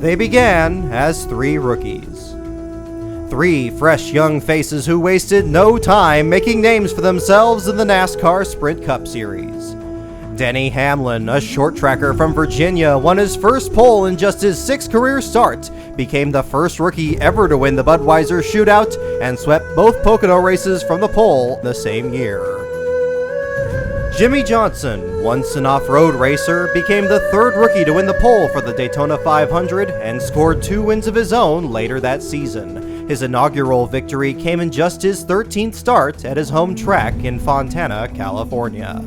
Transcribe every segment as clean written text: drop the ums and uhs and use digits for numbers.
They began as 3 rookies. 3 fresh young faces who wasted no time making names for themselves in the NASCAR Sprint Cup Series. Denny Hamlin, a short tracker from Virginia, won his first pole in just his 6th career start, became the first rookie ever to win the Budweiser Shootout, and swept both Pocono races from the pole the same year. Jimmie Johnson, once an off-road racer, became the 3rd rookie to win the pole for the Daytona 500 and scored 2 wins of his own later that season. His inaugural victory came in just his 13th start at his home track in Fontana, California.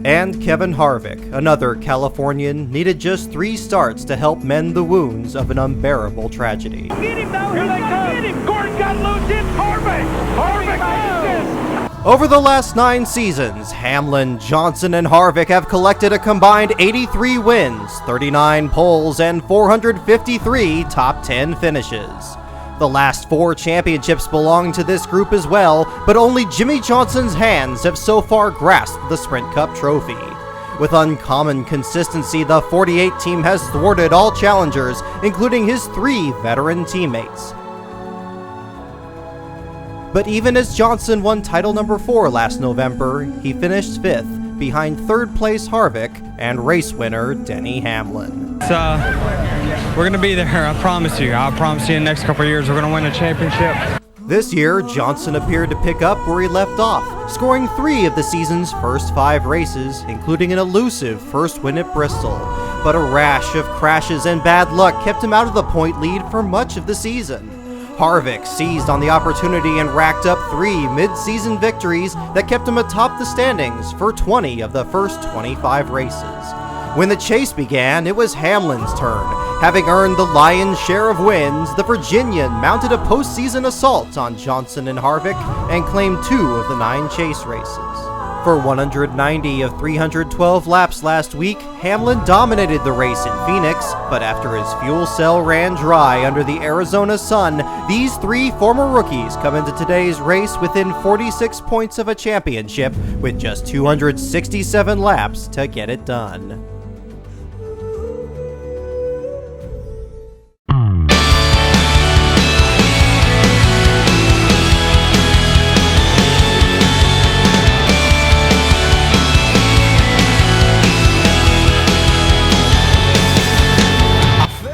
And Kevin Harvick, another Californian, needed just 3 starts to help mend the wounds of an unbearable tragedy. Get him now, here they come! Get him! Gordon got loose, it's Harvick! Harvick got this! Over the last 9 seasons, Hamlin, Johnson, and Harvick have collected a combined 83 wins, 39 poles, and 453 top 10 finishes. The last 4 championships belong to this group as well, but only Jimmie Johnson's hands have so far grasped the Sprint Cup trophy. With uncommon consistency, the 48 team has thwarted all challengers, including his 3 veteran teammates. But even as Johnson won title number 4 last November, he finished 5th, behind 3rd place Harvick and race winner Denny Hamlin. We're going to be there, I promise you. I promise you in the next couple of years we're going to win a championship. This year, Johnson appeared to pick up where he left off, scoring 3 of the season's first 5 races, including an elusive first win at Bristol. But a rash of crashes and bad luck kept him out of the point lead for much of the season. Harvick seized on the opportunity and racked up 3 mid-season victories that kept him atop the standings for 20 of the first 25 races. When the chase began, it was Hamlin's turn. Having earned the lion's share of wins, the Virginian mounted a postseason assault on Johnson and Harvick and claimed 2 of the 9 chase races. For 190 of 312 laps last week, Hamlin dominated the race in Phoenix, but after his fuel cell ran dry under the Arizona sun, these 3 former rookies come into today's race within 46 points of a championship with just 267 laps to get it done.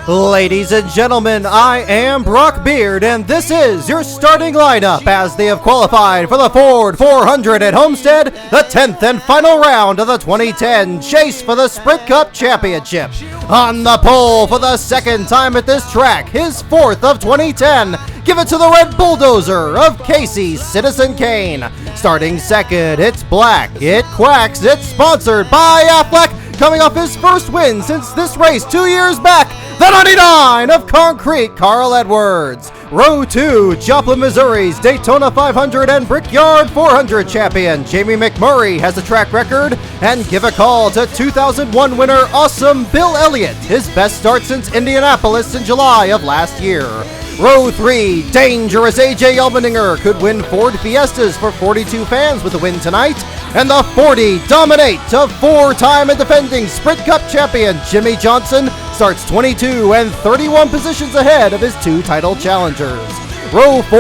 Ladies and gentlemen, I am Brock Beard, and this is your starting lineup as they have qualified for the Ford 400 at Homestead, the 10th and final round of the 2010 Chase for the Sprint Cup Championship. On the pole for the 2nd time at this track, his 4th of 2010, give it to the Red Bulldozer of Casey Citizen Kane. Starting 2nd, it's Black, it quacks, it's sponsored by Affleck, coming off his first win since this race 2 years back, the 99 of Concrete Carl Edwards. Row 2, Joplin, Missouri's Daytona 500 and Brickyard 400 champion Jamie McMurray has a track record, and give a call to 2001 winner Awesome Bill Elliott, his best start since Indianapolis in July of last year. Row 3, Dangerous AJ Allmendinger could win Ford Fiestas for 42 fans with a win tonight, and the 40 dominate to 4-time and defending Sprint Cup champion Jimmie Johnson starts 22 and 31 positions ahead of his 2 title challengers. Row 4,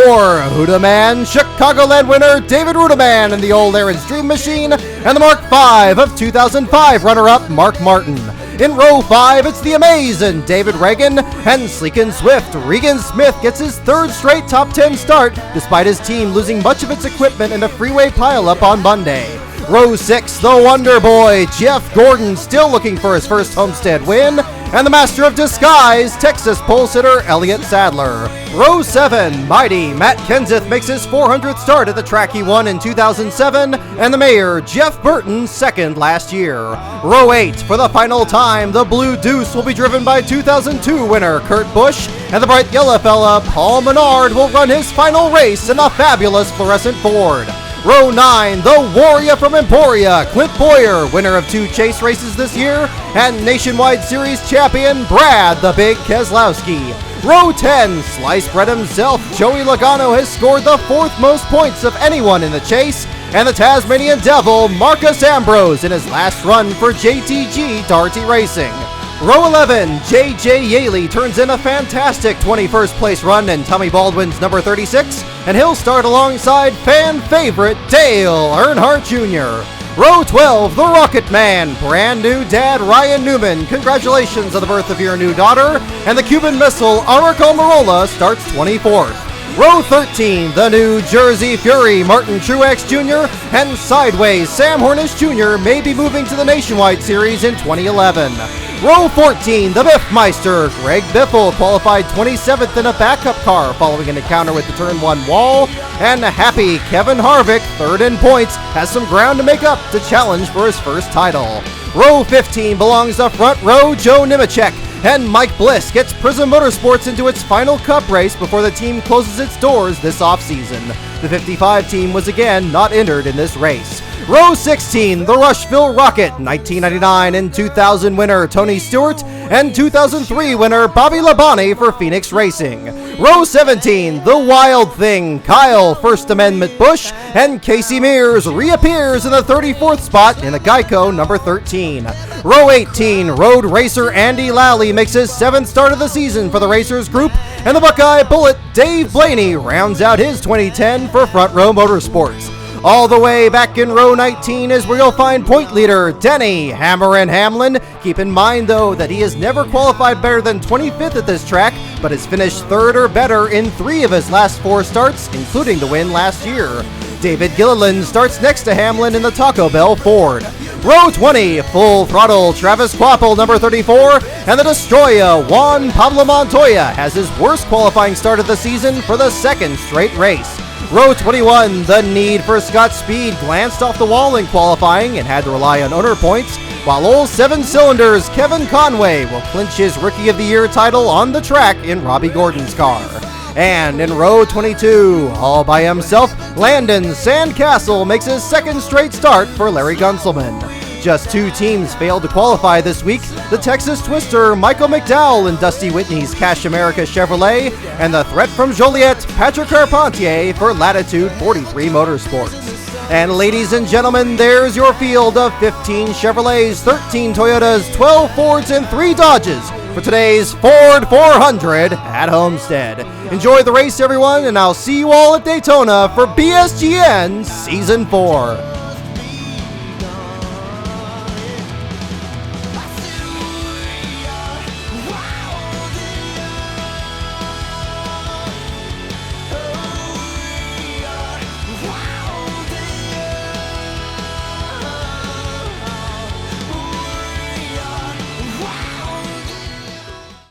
REUTIMANN, Chicagoland winner David REUTIMANN in the old Aaron's Dream Machine, and the Mark V of 2005 runner-up Mark Martin. In row 5, it's the amazing David Regan, and sleek and swift Regan Smith gets his 3rd straight top 10 start, despite his team losing much of its equipment in a freeway pileup on Monday. Row 6, the Wonder Boy, Jeff Gordon, still looking for his first Homestead win, and the Master of Disguise, Texas pole sitter Elliott Sadler. Row 7, mighty Matt Kenseth makes his 400th start at the track he won in 2007, and the Mayor, Jeff Burton, 2nd last year. Row 8, for the final time, the Blue Deuce will be driven by 2002 winner Kurt Busch, and the bright yellow fella, Paul Menard, will run his final race in a fabulous fluorescent Ford. Row 9, the Warrior from Emporia, Clint Bowyer, winner of 2 chase races this year, and Nationwide Series champion Brad the Big Keselowski. Row 10, sliced bread himself, Joey Logano has scored the 4th most points of anyone in the chase, and the Tasmanian Devil, Marcus Ambrose, in his last run for JTG Darty Racing. Row 11, J.J. Yeley turns in a fantastic 21st place run in Tommy Baldwin's number 36, and he'll start alongside fan favorite Dale Earnhardt Jr. Row 12, the Rocket Man, brand new dad Ryan Newman. Congratulations on the birth of your new daughter. And the Cuban Missile ARIC ALMIROLA starts 24th. Row 13, the New Jersey Fury, Martin Truex Jr. and Sideways, Sam Hornish Jr. may be moving to the Nationwide Series in 2011. Row 14, the Biffmeister, Greg Biffle qualified 27th in a backup car following an encounter with the Turn 1 wall. And happy Kevin Harvick, third in points, has some ground to make up to challenge for his first title. Row 15 belongs to front row Joe Nemechek, and Mike Bliss gets Prism Motorsports into its final cup race before the team closes its doors this offseason. The 55 team was again not entered in this race. Row 16, the Rushville Rocket, 1999 and 2000 winner Tony Stewart, and 2003 winner Bobby Labonte for Phoenix Racing. Row 17, the Wild Thing, Kyle First Amendment Busch, and Casey Mears reappears in the 34th spot in the Geico number 13. Row 18, Road Racer Andy Lally makes his 7th start of the season for the Racers Group, and the Buckeye Bullet Dave Blaney rounds out his 2010 for Front Row Motorsports. All the way back in row 19 is where you'll find point leader Denny Hammer and Hamlin. Keep in mind, though, that he has never qualified better than 25th at this track, but has finished 3rd or better in 3 of his last 4 starts, including the win last year. David Gilliland starts next to Hamlin in the Taco Bell Ford. Row 20, Full Throttle Travis Kvapil, number 34, and the Destroyer Juan Pablo Montoya has his worst qualifying start of the season for the 2nd straight race. Row 21, the Need for Scott Speed glanced off the wall in qualifying and had to rely on owner points, while old 7 cylinders Kevin Conway will clinch his Rookie of the Year title on the track in Robbie Gordon's car. And in row 22, all by himself, Landon Sandcastle makes his 2nd straight start for Larry Gunselman. Just 2 teams failed to qualify this week, the Texas Twister Michael McDowell and Dusty Whitney's Cash America Chevrolet, and the threat from Joliet Patrick Carpentier for Latitude 43 Motorsports. And ladies and gentlemen, there's your field of 15 Chevrolets, 13 Toyotas, 12 Fords, and 3 Dodges for today's Ford 400 at Homestead. Enjoy the race, everyone, and I'll see you all at Daytona for BSGN Season 4.